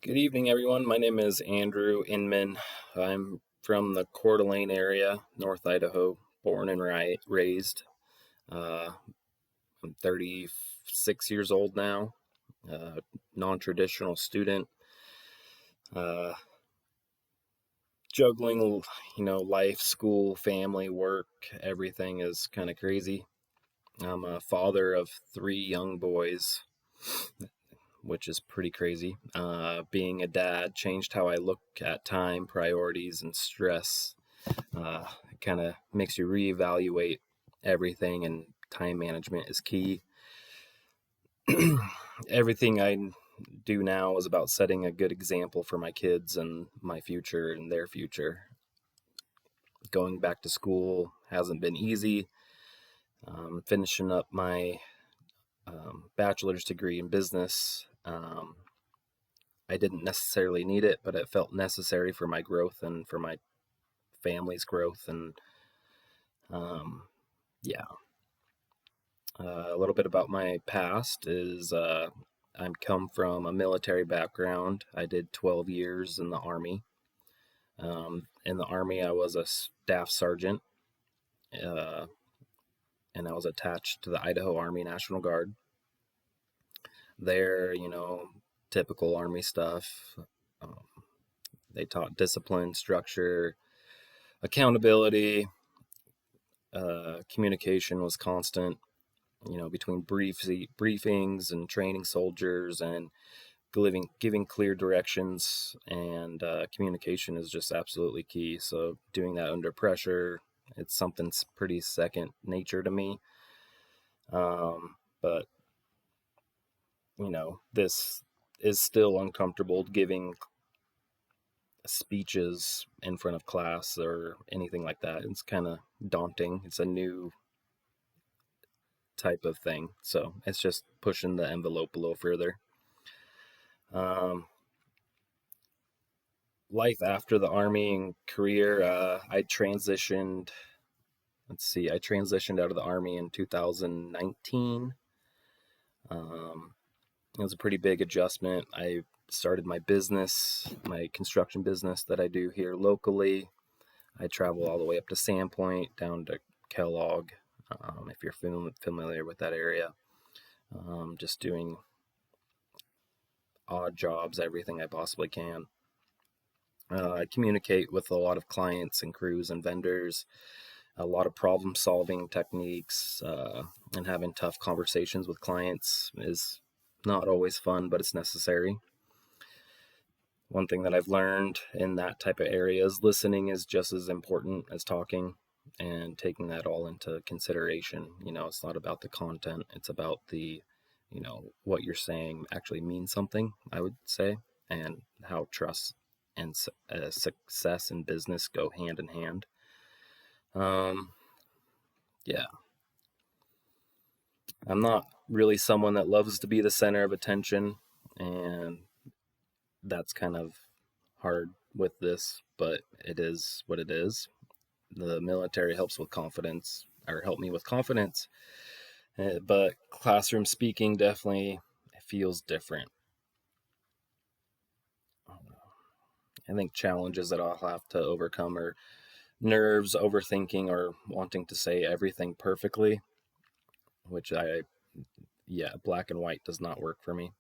Good evening, everyone. My name is Andrew Inman. I'm from the Coeur d'Alene area, North Idaho, born and raised. Uh, I'm 36 years old now, non-traditional student, uh, juggling, life, school, family, work, everything is kind of crazy. I'm a father of three young boys, which is pretty crazy. Being a dad changed how I look at time, priorities, and stress. It kind of makes you reevaluate everything, and time management is key. Everything I do now is about setting a good example for my kids and my future and their future. Going back to school hasn't been easy. Finishing up my bachelor's degree in business. I didn't necessarily need it, but it felt necessary for my growth and for my family's growth. And um, yeah, a little bit about my past is I come from a military background. I did 12 years in the Army. In the Army, I was a staff sergeant, uh, and I was attached to the Idaho Army National Guard. There, typical Army stuff. Um, they taught discipline, structure, accountability. Communication was constant, between briefings and training soldiers and giving clear directions, and communication is just absolutely key. So doing that under pressure, it's something pretty second nature to me. But this is still uncomfortable giving speeches in front of class or anything like that. It's kind of daunting. It's a new type of thing, so it's just pushing the envelope a little further. um, Life after the Army and career, I transitioned. I transitioned out of the Army in 2019. It was a pretty big adjustment. I started my business, my construction business that I do here locally. I travel all the way up to Sandpoint, down to Kellogg, if you're familiar with that area. Just doing odd jobs, everything I possibly can. I communicate with a lot of clients and crews and vendors, a lot of problem solving techniques, and having tough conversations with clients is not always fun, but it's necessary. One thing that I've learned in that type of area is listening is just as important as talking, and taking that all into consideration. It's not about the content, it's about what you're saying actually means something, I would say, and how trust and success in business go hand in hand. Um, yeah, I'm not really someone that loves to be the center of attention, and that's kind of hard with this, but it is what it is. The military helps with confidence, or helped me with confidence, but classroom speaking definitely feels different. I think challenges that I'll have to overcome are nerves, overthinking, or wanting to say everything perfectly, which yeah, black and white does not work for me.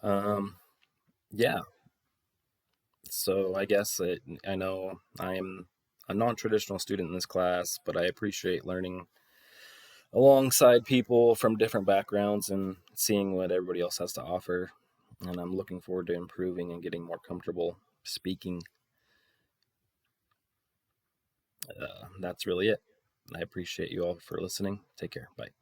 um, yeah, so I know I am a non-traditional student in this class, but I appreciate learning alongside people from different backgrounds and seeing what everybody else has to offer. And I'm looking forward to improving and getting more comfortable speaking. That's really it. I appreciate you all for listening. Take care. Bye.